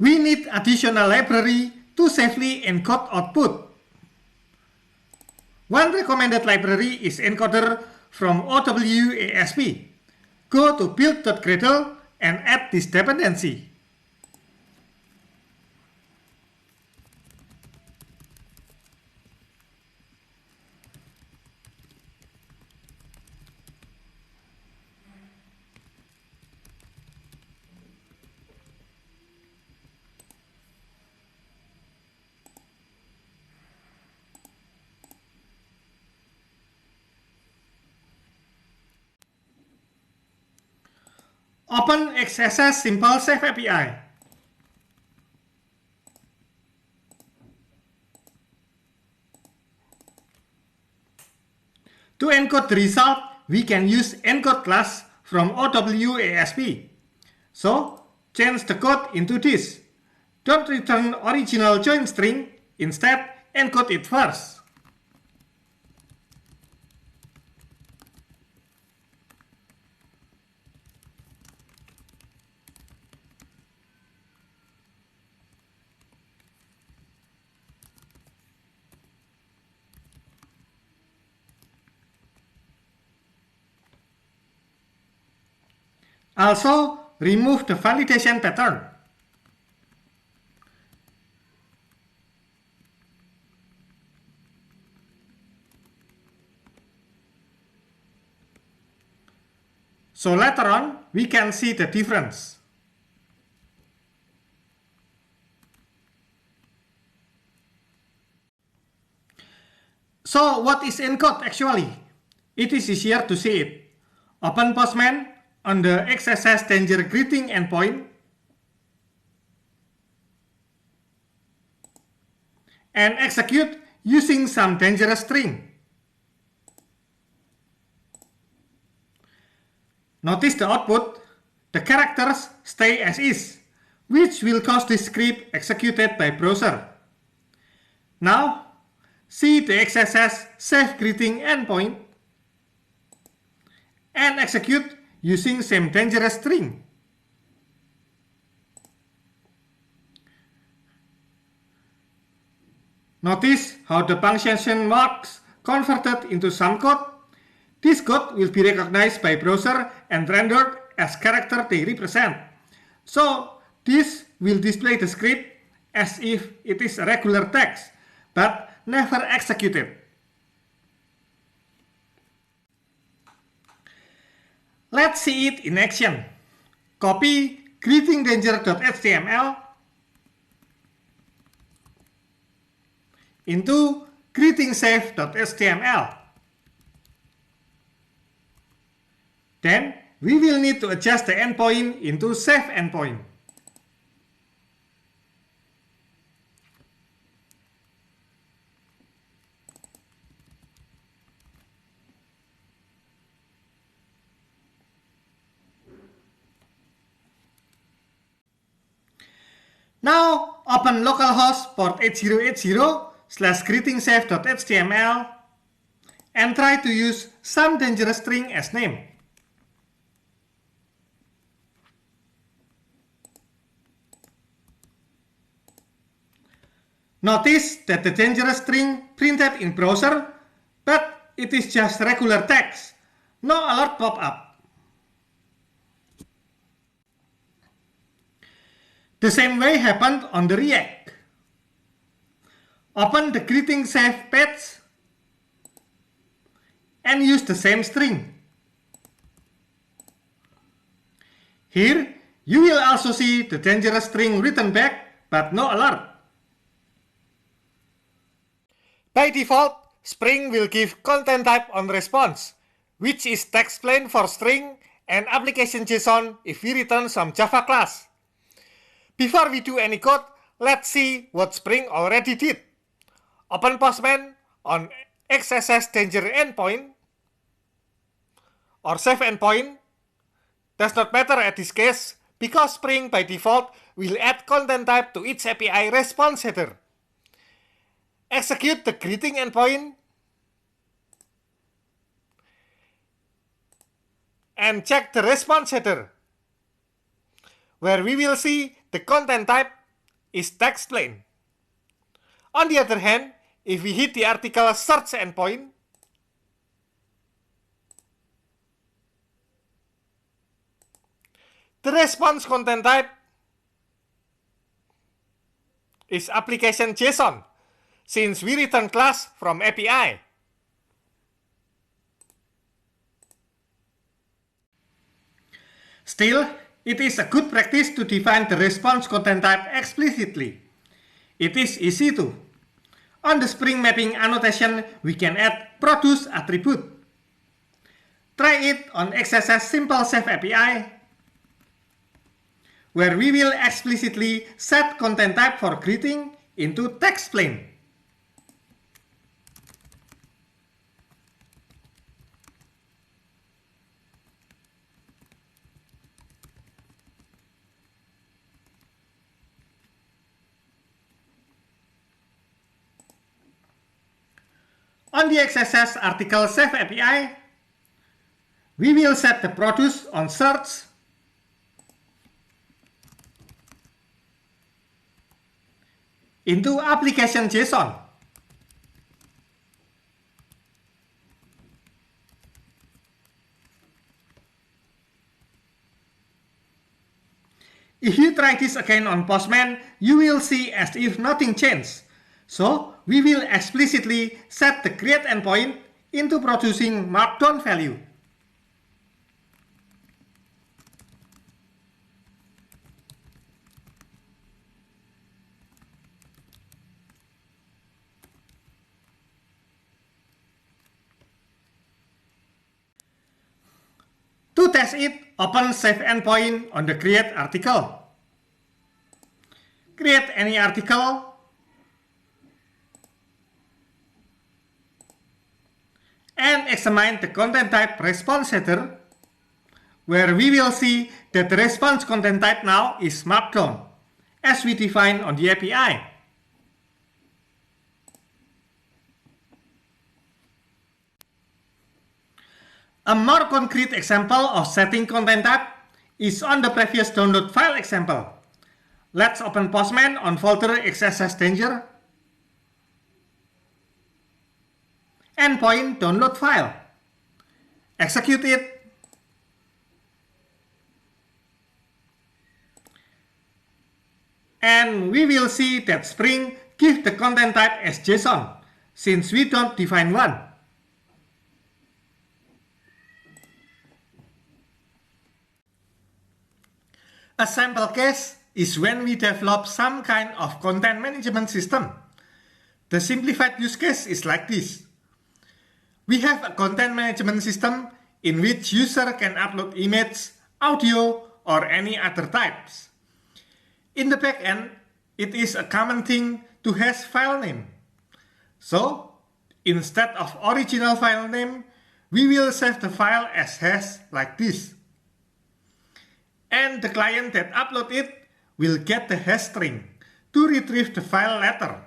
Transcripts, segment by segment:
we need additional library to safely encode output. One recommended library is encoder from OWASP. Go to build.gradle and add this dependency. Open XSS Simple Safe API. To encode the result, we can use encode class from OWASP. So, change the code into this. Don't return original join string, instead encode it first. Also, remove the validation pattern. So later on, we can see the difference. So what is encode actually? It is easier to see it. Open Postman on the XSS danger greeting endpoint and execute using some dangerous string. Notice the output, the characters stay as is, which will cause the script executed by browser. Now, see the XSS safe greeting endpoint and execute using same dangerous string. Notice how the punctuation marks converted into some code. This code will be recognized by browser and rendered as character they represent. So this will display the script as if it is a regular text, but never executed. Let's see it in action. Copy greetingdanger.html into greetingsafe.html. Then we will need to adjust the endpoint into safe endpoint. Now open localhost port 8080/greetingsafe.html and try to use some dangerous string as name. Notice that the dangerous string printed in browser, but it is just regular text, no alert pop-up. The same way happened on the React. Open the greeting safe page and use the same string. Here, you will also see the dangerous string written back, but no alert. By default, Spring will give content type on response, which is text plain for string and application JSON if we return some Java class. Before we do any code, let's see what Spring already did. Open Postman on XSS danger endpoint or safe endpoint. Does not matter at this case because Spring by default will add content type to each API response header. Execute the greeting endpoint and check the response header, where we will see the content type is TextPlain. On the other hand, if we hit the article search endpoint, the response content type is application JSON, since we return class from API. Still, it is a good practice to define the response content type explicitly. It is easy to. On the Spring mapping annotation, we can add produce attribute. Try it on XSS Simple Save API, where we will explicitly set content type for greeting into TextPlain. On the XSS article save API, we will set the produce on search into application JSON. If you try this again on Postman, you will see as if nothing changed. So, we will explicitly set the create endpoint into producing markdown value. To test it, open save endpoint on the create article. Create any article and examine the content type response header, where we will see that the response content type now is markdown, as we defined on the API. A more concrete example of setting content type is on the previous download file example. Let's open Postman on folder XSS Danger. Endpoint download file. Execute it. And we will see that Spring gives the content type as JSON, since we don't define one. A sample case is when we develop some kind of content management system. The simplified use case is like this. We have a content management system in which user can upload image, audio, or any other types. In the backend, it is a common thing to hash file name. So, instead of original file name, we will save the file as hash like this. And the client that upload it will get the hash string to retrieve the file later.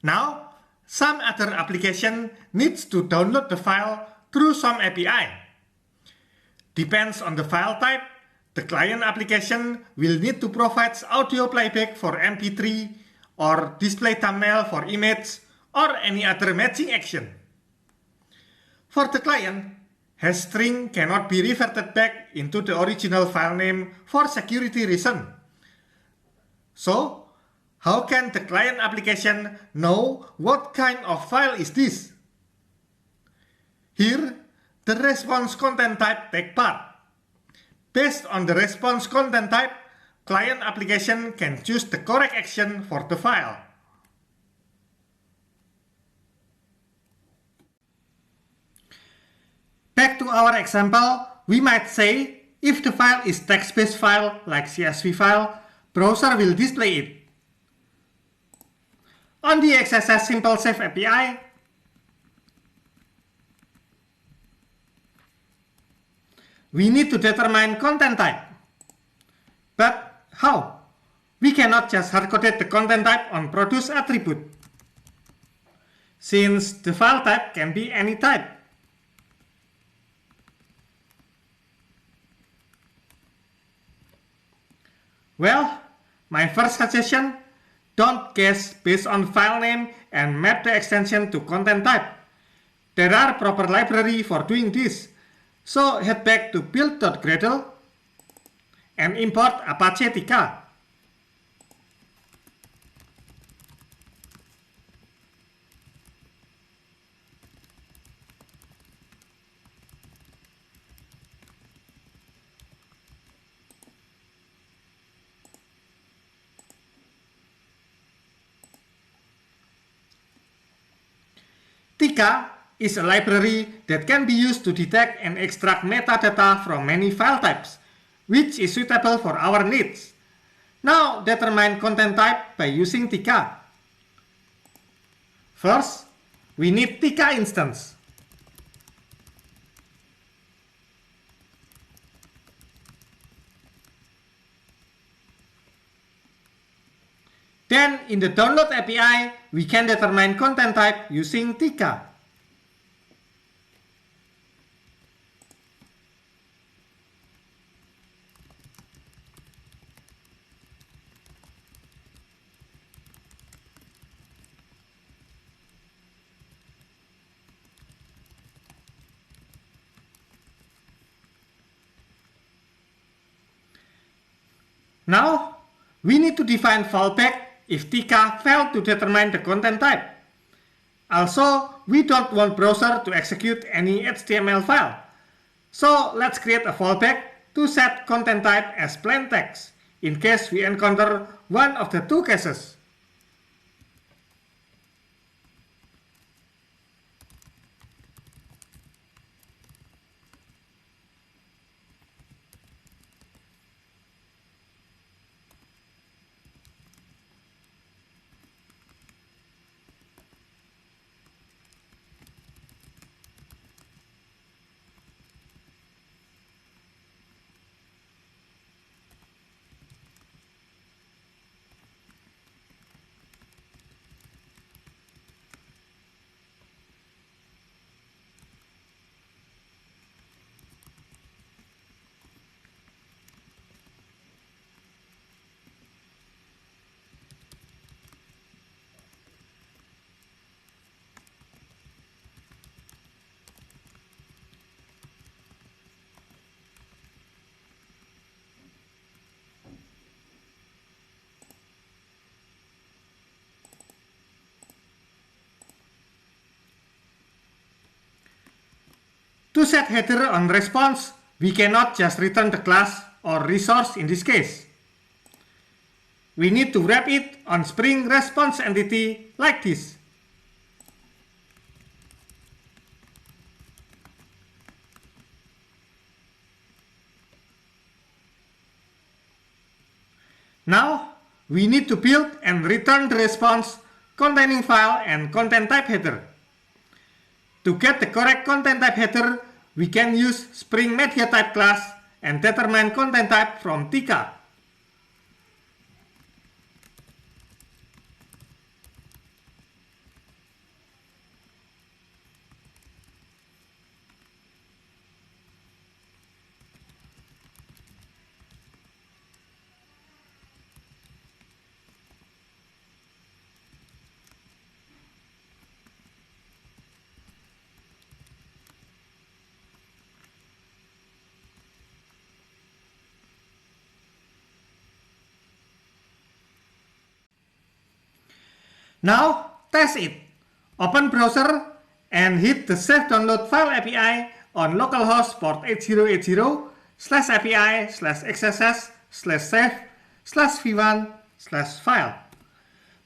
Now, some other application needs to download the file through some API. Depends on the file type, the client application will need to provide audio playback for MP3 or display thumbnail for image or any other matching action. For the client, hash string cannot be reverted back into the original file name for security reason. So, how can the client application know what kind of file is this? Here, the response content type take part. Based on the response content type, client application can choose the correct action for the file. Back to our example, we might say if the file is text-based file like CSV file, browser will display it. On the XSS Simple Save API, we need to determine content type. But how? We cannot just hard-coded the content type on produce attribute, since the file type can be any type. Well, my first suggestion, don't guess based on file name and map the extension to content type. There are proper library for doing this. So head back to build.gradle and import Apache Tika. Tika is a library that can be used to detect and extract metadata from many file types, which is suitable for our needs. Now determine content type by using Tika. First, we need Tika instance. Then in the download API, we can determine content type using Tika. Now, we need to define fallback if Tika failed to determine the content type. Also, we don't want browser to execute any HTML file. So let's create a fallback to set content type as plain text in case we encounter one of the two cases. To set header on response, we cannot just return the class or resource in this case. We need to wrap it on Spring response entity like this. Now, we need to build and return the response containing file and content type header. To get the correct content type header, we can use Spring Media Type class and determine content type from Tika. Now, test it. Open browser and hit the Save Download File API on localhost port 8080/API/XSS/save/v1/file.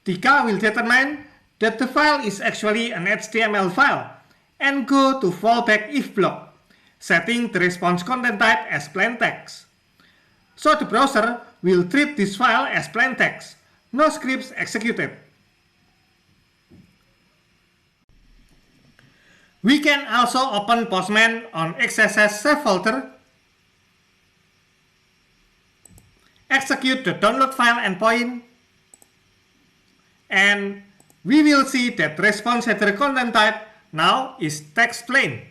Tika will determine that the file is actually an HTML file and go to fallback if block, setting the response content type as plain text. So the browser will treat this file as plain text, no scripts executed. We can also open Postman on XSS save folder, execute the download file endpoint, and we will see that response header content type now is text plain.